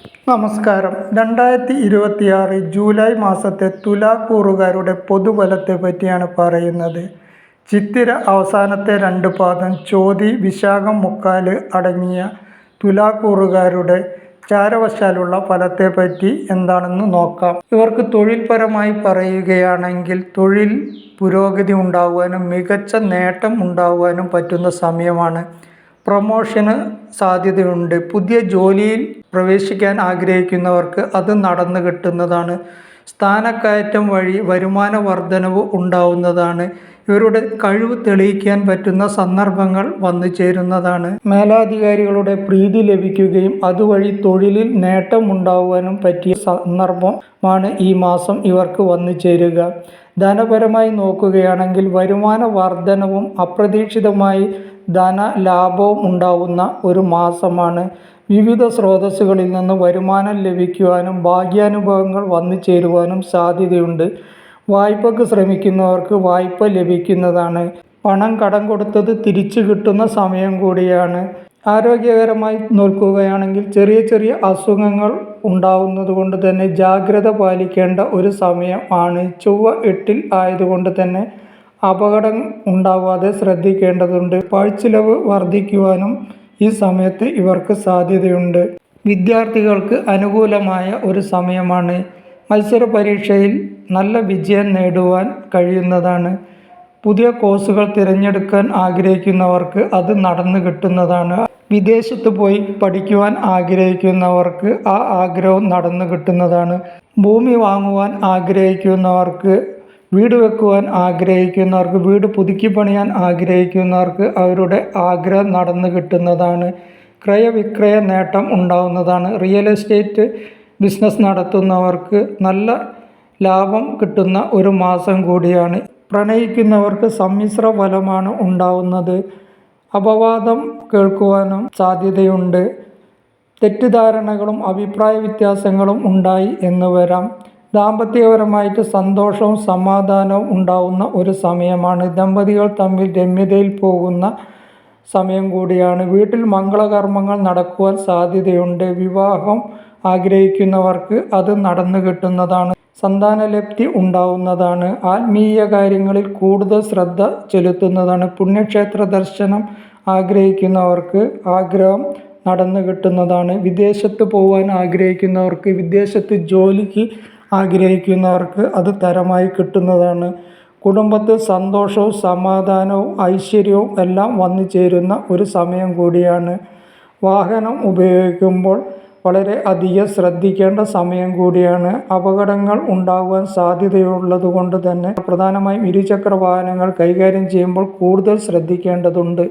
നമസ്കാരം. 2026 ജൂലൈ മാസത്തെ തുലാക്കൂറുകാരുടെ പൊതുഫലത്തെ പറ്റിയാണ് പറയുന്നത്. ചിത്തിര അവസാനത്തെ 2 പാദം, ചോതി, വിശാഖം മുക്കാല് അടങ്ങിയ തുലാക്കൂറുകാരുടെ ചാരവശാലുള്ള ഫലത്തെപ്പറ്റി എന്താണെന്ന് നോക്കാം. ഇവർക്ക് തൊഴിൽപരമായി പറയുകയാണെങ്കിൽ തൊഴിൽ പുരോഗതി ഉണ്ടാകുവാനും മികച്ച നേട്ടം ഉണ്ടാകുവാനും പറ്റുന്ന സമയമാണ്. പ്രൊമോഷന് സാധ്യതയുണ്ട്. പുതിയ ജോലിയിൽ പ്രവേശിക്കാൻ ആഗ്രഹിക്കുന്നവർക്ക് അത് നടന്നു കിട്ടുന്നതാണ്. സ്ഥാനക്കയറ്റം വഴി വരുമാന വർധനവ് ഉണ്ടാവുന്നതാണ്. ഇവരുടെ കഴിവ് തെളിയിക്കാൻ പറ്റുന്ന സന്ദർഭങ്ങൾ വന്നു ചേരുന്നതാണ്. മേലധികാരികളുടെ പ്രീതി ലഭിക്കുകയും അതുവഴി തൊഴിലിൽ നേട്ടമുണ്ടാകുവാനും പറ്റിയ സന്ദർഭമാണ് ഈ മാസം ഇവർക്ക് വന്നു ചേരുക. ധനപരമായി നോക്കുകയാണെങ്കിൽ വരുമാന വർധനവും അപ്രതീക്ഷിതമായി ധനലാഭവും ഉണ്ടാവുന്ന ഒരു മാസമാണ്. വിവിധ സ്രോതസ്സുകളിൽ നിന്ന് വരുമാനം ലഭിക്കുവാനും ഭാഗ്യാനുഭവങ്ങൾ വന്നു ചേരുവാനും സാധ്യതയുണ്ട്. വായ്പയ്ക്ക് ശ്രമിക്കുന്നവർക്ക് വായ്പ ലഭിക്കുന്നതാണ്. പണം കടം കൊടുത്തത് തിരിച്ചു കിട്ടുന്ന സമയം കൂടിയാണ്. ആരോഗ്യകരമായി നോക്കുകയാണെങ്കിൽ ചെറിയ ചെറിയ അസുഖങ്ങൾ ഉണ്ടാവുന്നത് കൊണ്ട് തന്നെ ജാഗ്രത പാലിക്കേണ്ട ഒരു സമയം ആണ്. ചൊവ്വ 8-ൽ ആയതുകൊണ്ട് തന്നെ അപകടം ഉണ്ടാവാതെ ശ്രദ്ധിക്കേണ്ടതുണ്ട്. പാഴ്ചിലവ് വർദ്ധിക്കുവാനും ഈ സമയത്ത് ഇവർക്ക് സാധ്യതയുണ്ട്. വിദ്യാർത്ഥികൾക്ക് അനുകൂലമായ ഒരു സമയമാണ്. മത്സര പരീക്ഷയിൽ നല്ല വിജയം നേടുവാൻ കഴിയുന്നതാണ്. പുതിയ കോഴ്സുകൾ തിരഞ്ഞെടുക്കാൻ ആഗ്രഹിക്കുന്നവർക്ക് അത് നടന്നു കിട്ടുന്നതാണ്. വിദേശത്ത് പോയി പഠിക്കുവാൻ ആഗ്രഹിക്കുന്നവർക്ക് ആ ആഗ്രഹം നടന്നു കിട്ടുന്നതാണ്. ഭൂമി വാങ്ങുവാൻ ആഗ്രഹിക്കുന്നവർക്ക്, വീട് വെക്കുവാൻ ആഗ്രഹിക്കുന്നവർക്ക്, വീട് പുതുക്കി പണിയാൻ ആഗ്രഹിക്കുന്നവർക്ക് അവരുടെ ആഗ്രഹം നടന്നു കിട്ടുന്നതാണ്. ക്രയവിക്രയ നേട്ടം ഉണ്ടാവുന്നതാണ്. റിയൽ എസ്റ്റേറ്റ് ബിസിനസ് നടത്തുന്നവർക്ക് നല്ല ലാഭം കിട്ടുന്ന ഒരു മാസം കൂടിയാണ്. പ്രണയിക്കുന്നവർക്ക് സമ്മിശ്ര ഫലമാണ് ഉണ്ടാവുന്നത്. അപവാദം കേൾക്കുവാനും സാധ്യതയുണ്ട്. തെറ്റിദ്ധാരണകളും അഭിപ്രായ വ്യത്യാസങ്ങളും ഉണ്ടായി എന്ന് വരാം. ദാമ്പത്യപരമായിട്ട് സന്തോഷവും സമാധാനവും ഉണ്ടാവുന്ന ഒരു സമയമാണ്. ദമ്പതികൾ തമ്മിൽ രമ്യതയിൽ പോകുന്ന സമയം കൂടിയാണ്. വീട്ടിൽ മംഗളകർമ്മങ്ങൾ നടക്കുവാൻ സാധ്യതയുണ്ട്. വിവാഹം ആഗ്രഹിക്കുന്നവർക്ക് അത് നടന്നു കിട്ടുന്നതാണ്. സന്താനലബ്ധി ഉണ്ടാവുന്നതാണ്. ആത്മീയ കാര്യങ്ങളിൽ കൂടുതൽ ശ്രദ്ധ ചെലുത്തുന്നതാണ്. പുണ്യക്ഷേത്ര ദർശനം ആഗ്രഹിക്കുന്നവർക്ക് ആഗ്രഹം നടന്നു കിട്ടുന്നതാണ്. വിദേശത്ത് പോകാൻ ആഗ്രഹിക്കുന്നവർക്ക്, വിദേശത്ത് ജോലിക്ക് ആഗ്രഹിക്കുന്നവർക്ക് അത് തരമായി കിട്ടുന്നതാണ്. കുടുംബത്തിൽ സന്തോഷവും സമാധാനവും ഐശ്വര്യവും എല്ലാം വന്നു ചേരുന്ന ഒരു സമയം കൂടിയാണ്. വാഹനം ഉപയോഗിക്കുമ്പോൾ വളരെ അധികം ശ്രദ്ധിക്കേണ്ട സമയം കൂടിയാണ്. അപകടങ്ങൾ ഉണ്ടാകുവാൻ സാധ്യതയുള്ളത് കൊണ്ട് തന്നെ പ്രധാനമായും ഇരുചക്ര വാഹനങ്ങൾ കൈകാര്യം ചെയ്യുമ്പോൾ കൂടുതൽ ശ്രദ്ധിക്കേണ്ടതുണ്ട്.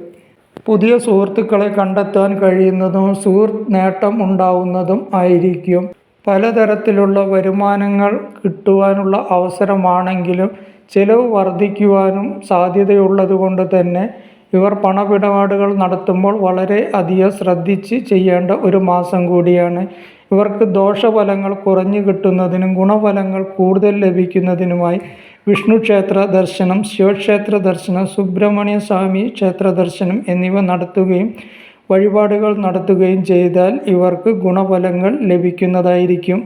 പുതിയ സുഹൃത്തുക്കളെ കണ്ടെത്താൻ കഴിയുന്നതും സുഹൃത്ത് നേട്ടം ഉണ്ടാവുന്നതും ആയിരിക്കും. പലതരത്തിലുള്ള വരുമാനങ്ങൾ കിട്ടുവാനുള്ള അവസരമാണെങ്കിലും ചെലവ് വർദ്ധിക്കുവാനും സാധ്യതയുള്ളത് കൊണ്ട് തന്നെ ഇവർ പണമിടപാടുകൾ നടത്തുമ്പോൾ വളരെ അധികം ശ്രദ്ധിച്ച് ചെയ്യേണ്ട ഒരു മാസം കൂടിയാണ്. ഇവർക്ക് ദോഷഫലങ്ങൾ കുറഞ്ഞു കിട്ടുന്നതിനും ഗുണഫലങ്ങൾ കൂടുതൽ ലഭിക്കുന്നതിനുമായി വിഷ്ണു ക്ഷേത്ര ദർശനം, ശിവക്ഷേത്ര ദർശനം, സുബ്രഹ്മണ്യ സ്വാമി ക്ഷേത്ര ദർശനം എന്നിവ നടത്തുകയും വഴിപാടുകൾ നടത്തുകയും ചെയ്താൽ ഇവർക്ക് ഗുണഫലങ്ങൾ ലഭിക്കുന്നതായിരിക്കും.